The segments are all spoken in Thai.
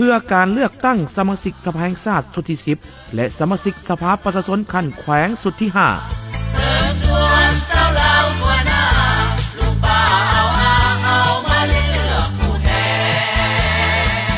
พื่อการเลือกตั้งสมาชิกสภาแห่งชาติสุดที่10และสมาชิกสภาประชาชนขั้นแขวงสุดที่5เสริมสวนเจ้าลาวทั่วหน้าลูกป่าเอามาเลือกผู้แทน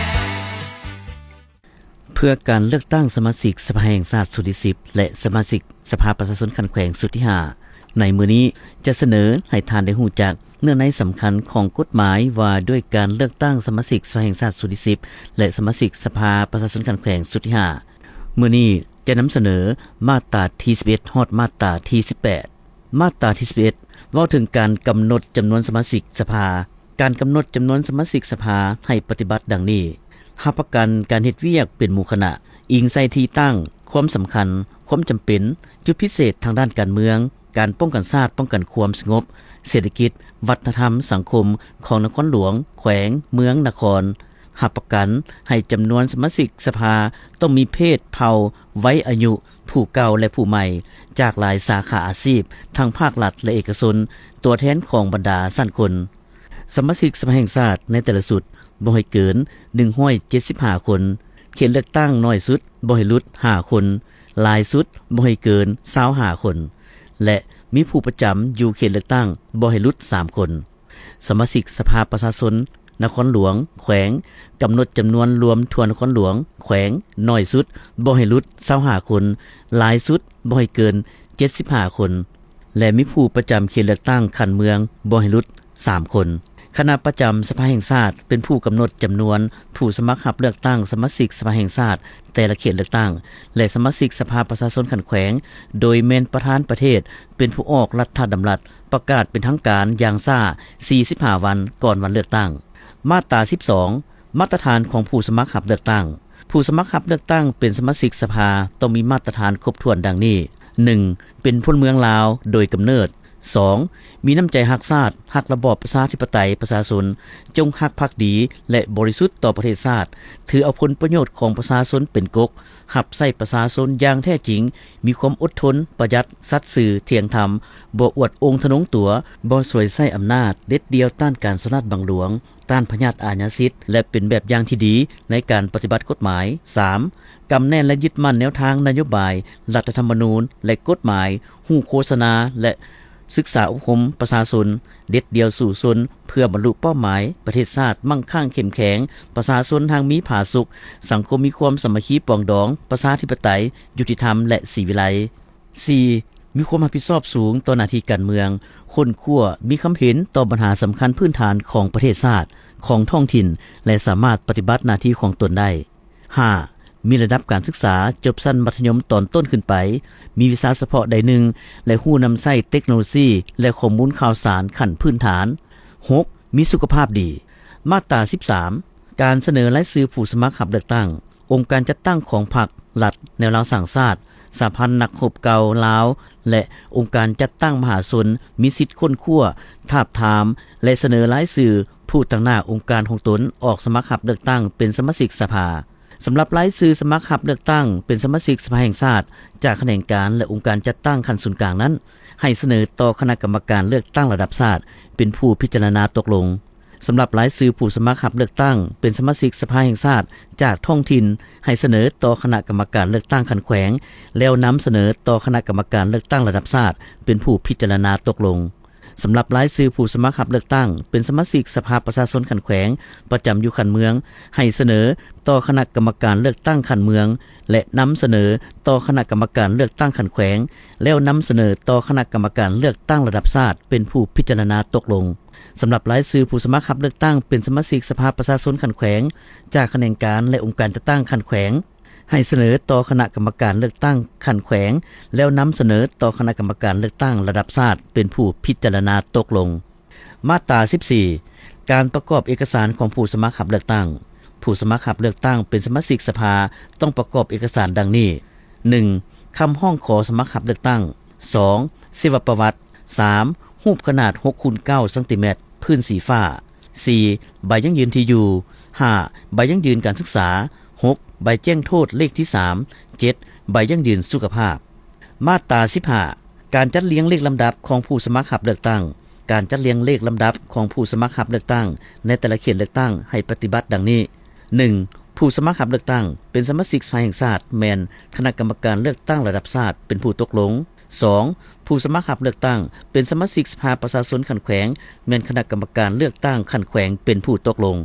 เพื่อการเลือกตั้งสมาชิกสภาแห่งชาติสุดที่10และสมาชิกสภาประชาชนขั้นแขวงสุดที่5ในมื้อนี้จะเสนอให้ท่านได้ฮู้จักเนื้อในสำคัญของกฎหมายว่าด้วยการเลือกตั้งสมาชิกสภาแห่งชาติสุดที่10และสมาชิกสภาประชาชนขั้นแขวงสุดที่5มื้อนี้จะนำเสนอมาตราที่11ฮอดมาตราที่18มาตราที่11เว้าถึงการกำหนดจำนวนสมาชิกสภาการกำหนดจำนวนสมาชิกสภาให้ปฏิบัติดังนี้รับประกันการเฮ็ดเวียกเป็นหมู่คณะอิงใส่ที่ตั้งความสำคัญความจำเป็นจุดพิเศษทางด้านการเมืองการป้องกันชาติป้องกันความสงบเศรษฐกิจวัฒนธรรมสังคมของนครหลวงแขวงเมืองนครรับประกันให้จำนวนสมาชิกสภาต้องมีเพศเผ่าไว้อายุผู้เก่าและผู้ใหม่จากหลายสาขาอาชีพทั้งภาครัฐและเอกชนตัวแทนของบรรดาสั้นคนสมาชิกสภาแห่งชาติในแต่ละสุดบ่ให้เกิน175คนเขตเลือกตั้งน้อยสุดบ่ให้ลด5คนหลายสุดบ่ให้เกิน25คนและมีผู้ประจำอยู่เขตเลือกตั้งบ่ให้ลด3คนสมาชิกสภาประชาชนนครหลวงแขวงกำหนดจำนวนรวมทั่วนครหลวงแขวงน้อยสุดบ่ให้ลด25คนหลายสุดบ่ให้เกิน75คนและมีผู้ประจำเขตเลือกตั้งคันเมืองบ่ให้ลด3คนคณะประจำสภาแห่งชาติเป็นผู้กำหนดจำนวนผู้สมัครรับเลือกตั้งสมาชิกสภาแห่งชาติแต่ละเขตเลือกตั้งและสมาชิกสภาประชาชนขันแขวงโดยแม่นประธานประเทศเป็นผู้ออกรัฐดำรัสประกาศเป็นทางการอย่างช้า45วันก่อนวันเลือกตั้งมาตรา12มาตรฐานของผู้สมัครรับเลือกตั้งผู้สมัครรับเลือกตั้งเป็นสมาชิกสภาต้องมีมาตรฐานครบถ้วนดังนี้ 1. เป็นพลเมืองลาวโดยกำเนิด2. มีน้ำใจรักชาติรักระบอบประชาธิปไตยประชาชนจงรักภักดีและบริสุทธิ์ต่อประเทศชาติถือเอาผลประโยชน์ของประชาชนเป็นกกรับใช้ประชาชนอย่างแท้จริงมีความอดทนประหยัดสัตย์ซื่อเที่ยงธรรมบ่อวดองค์ทนงตัวบ่สวยใช้อำนาจเด็ดเดียวต้านการสนัดบังหลวงต้านพญาตอาญาสิทธิ์และเป็นแบบอย่างที่ดีในการปฏิบัติกฎหมาย 3. กำแน่นและยึดมั่นแนวทางนโยบายรัฐธรรมนูญและกฎหมายฮู้โฆษณาและศึกษาอบรมประชาชนเด็ดเดียวสู่ชนเพื่อบรรลุเป้าหมายประเทศชาติมั่งคั่งเข้มแข็งประชาชนทางมีผาสุขสังคมมีความสามัคคีปรองดองประชาธิปไตยยุติธรรมและศรีวิไล 4. มีความรับผิดชอบสูงต่อหน้าที่การเมืองคนคั่วมีคำเห็นต่อปัญหาสำคัญพื้นฐานของประเทศชาติของท้องถิ่นและสามารถปฏิบัติหน้าที่ของตนได้ 5. มีระดับการศึกษาจบชั้นมัธยมตอนต้นขึ้นไปมีวิชาเฉพาะใดหนึ่งและฮู้นำใช้เทคโนโลยีและข้อมูลข่าวสารขั้นพื้นฐาน 6. มีสุขภาพดีมาตรา13การเสนอรายชื่อผู้สมัครรับเลือกตั้งองค์การจัดตั้งของพรรครัฐแนวราวสร้างชาติสหพันธ์นักรบเก่าลาวและองค์การจัดตั้งมหาชนมีสิทธิ์ค้นคว้าทาบทามและเสนอรายชื่อผู้ตั้งหน้าองค์การของตนออกสมัครรับเลือกตั้งเป็นสมาชิกสภาสำหรับรายชื่อสมัครรับเลือกตั้งเป็นสมาชิกสภาแห่งชาติจากแขนงการและองค์การจัดตั้งขั้นศูนย์กลางนั้นให้เสนอต่อคณะกรรมการเลือกตั้งระดับชาติเป็นผู้พิจารณาตกลงสำหรับรายชื่อผู้สมัครรับเลือกตั้งเป็นสมาชิกสภาแห่งชาติจากท้องถิ่นให้เสนอต่อคณะกรรมการเลือกตั้งขั้นแขวงแล้วนำเสนอต่อคณะกรรมการเลือกตั้งระดับชาติเป็นผู้พิจารณาตกลงสำหรับรายชื่อผู้สมัครรับเลือกตั้งเป็นสมาชิกสภาประชาชนขันแขวงประจำอยู่ขันเมืองให้เสนอต่อคณะกรรมการเลือกตั้งขันเมืองและนำเสนอต่อคณะกรรมการเลือกตั้งขันแขวงแล้วนำเสนอต่อคณะกรรมการเลือกตั้งระดับชาติเป็นผู้พิจารณาตกลงสำหรับรายชื่อผู้สมัครรับเลือกตั้งเป็นสมาชิกสภาประชาชนขันแขวงจากแขนงการและองค์การจัดตั้งขันแขวงให้เสนอต่อคณะกรรมการเลือกตั้งขั้นแขวงแล้วนำเสนอต่อคณะกรรมการเลือกตั้งระดับชาติเป็นผู้พิจารณาตกลงมาตรา14การประกอบเอกสารของผู้สมัครรับเลือกตั้งผู้สมัครรับเลือกตั้งเป็นสมาชิกสภาต้องประกอบเอกสารดังนี้ 1. คำห้องขอสมัครรับเลือกตั้ง 2. เสวประวัติ 3. รูปขนาด 6x9 ซมพื้นสีฟ้า 4. ใบยั่งยืนที่อยู่ 5. ใบยั่งยืนการศึกษา 6. ใบแจ้งโทษเลขที่ 3 7. ใบยั่งยืนสุขภาพมาตรา15การจัดเรียงเลขลำดับของผู้สมัครรับเลือกตั้งการจัดเรียงเลขลำดับของผู้สมัครรับเลือกตั้งในแต่ละเขตเลือกตั้งให้ปฏิบัติดังนี้ 1. ผู้สมัครรับเลือกตั้งเป็นสมาชิกสภาแห่งชาติแม่นคณะกรรมการเลือกตั้งระดับชาติเป็นผู้ตกลง 2. ผู้สมัครรับเลือกตั้งเป็นสมาชิกสภาประชาชนขันแขวงแม่นคณะกรรมการเลือกตั้งขันแขวงเป็นผู้ตกลง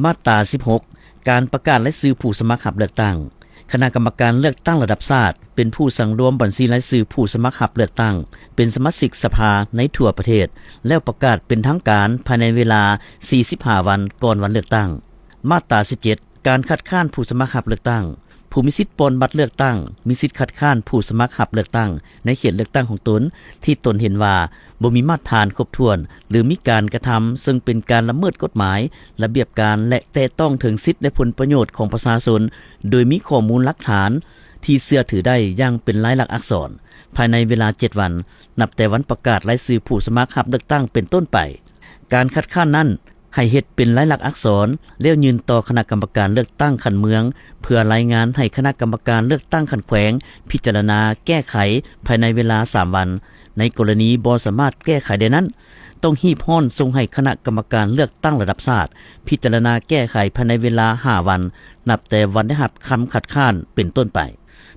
มาตรา 16 การประกาศรายชื่อผู้สมัครรับเลือกตั้งคณะกรรมการเลือกตั้งระดับชาติเป็นผู้สั่งรวมบัญชีรายชื่อผู้สมัครรับเลือกตั้งเป็นสมาชิกสภาในทั่วประเทศแล้วประกาศเป็นทางการภายในเวลา 45 วันก่อนวันเลือกตั้งมาตรา 17 การคัดค้านผู้สมัครรับเลือกตั้งผู้มีสิทธิ์ปลนบัตรเลือกตั้งมีสิทธิ์คัดค้านผู้สมัครรับเลือกตั้งในเขตเลือกตั้งของตนที่ตนเห็นว่าบ่มีมาตรฐานครบถ้วนหรือมีการกระทำซึ่งเป็นการละเมิดกฎหมายระเบียบการและแตะต้องถึงสิทธิและผลประโยชน์ของประชาชนโดยมีข้อมูลหลักฐานที่เชื่อถือได้อย่างเป็นลายลักษณ์อักษรภายในเวลา 7 วันนับแต่วันประกาศรายชื่อผู้สมัครรับเลือกตั้งเป็นต้นไปการคัดค้านนั้นให้เฮ็ดเป็นลายลักษณ์อักษรแล้วยื่นต่อคณะกรรมการเลือกตั้งขันเมืองเพื่อรายงานให้คณะกรรมการเลือกตั้งขันแขวงพิจารณาแก้ไขภายในเวลา 3 วันในกรณีบ่สามารถแก้ไขได้นั้นต้องรีบร้อนส่งให้คณะกรรมการเลือกตั้งระดับชาติพิจารณาแก้ไขภายในเวลา 5 วันนับแต่วันได้รับคำคัดค้านเป็นต้นไป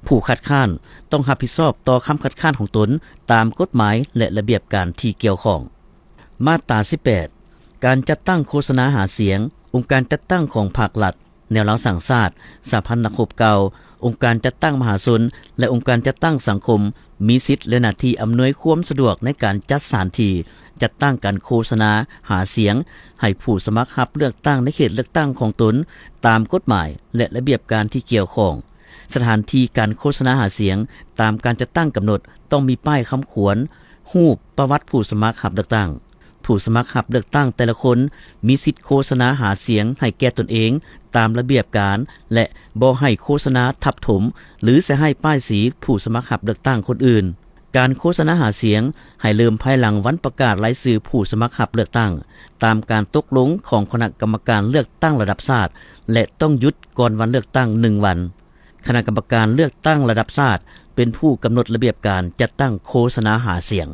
ผู้คัดค้านต้องรับผิดชอบต่อคำคัดค้านของตนตามกฎหมายและระเบียบการที่เกี่ยวข้องมาตรา 18การจัดตั้งโฆษณาหาเสียงองค์การจัดตั้งของภาครัฐแนวเราสังชาติสหพันธ์นักรบเก่าองค์การจัดตั้งมหาชนและองค์การจัดตั้งสังคมมีสิทธิ์และหน้าที่อำนวยความสะดวกในการจัดสถานที่จัดตั้งการโฆษณาหาเสียงให้ผู้สมัครรับเลือกตั้งในเขตเลือกตั้งของตนตามกฎหมายและระเบียบการที่เกี่ยวข้องสถานที่การโฆษณาหาเสียงตามการจัดตั้งกำหนดต้องมีป้ายคำขวนรูปประวัติผู้สมัครรับเลือกตั้งผู้สมัครรับเลือกตั้งแต่ละคนมีสิทธิ์โฆษณาหาเสียงให้แก่ตนเองตามระเบียบการและบ่ให้โฆษณาทับถมหรือจะให้ป้ายสีผู้สมัครรับเลือกตั้งคนอื่นการโฆษณาหาเสียงให้เริ่มภายหลังวันประกาศรายชื่อผู้สมัครรับเลือกตั้งตามการตกลงของคณะกรรมการเลือกตั้งระดับชาติและต้องหยุดก่อนวันเลือกตั้ง1 วันคณะกรรมการเลือกตั้งระดับชาติเป็นผู้กำหนดระเบียบการจัดตั้งโฆษณาหาเสียง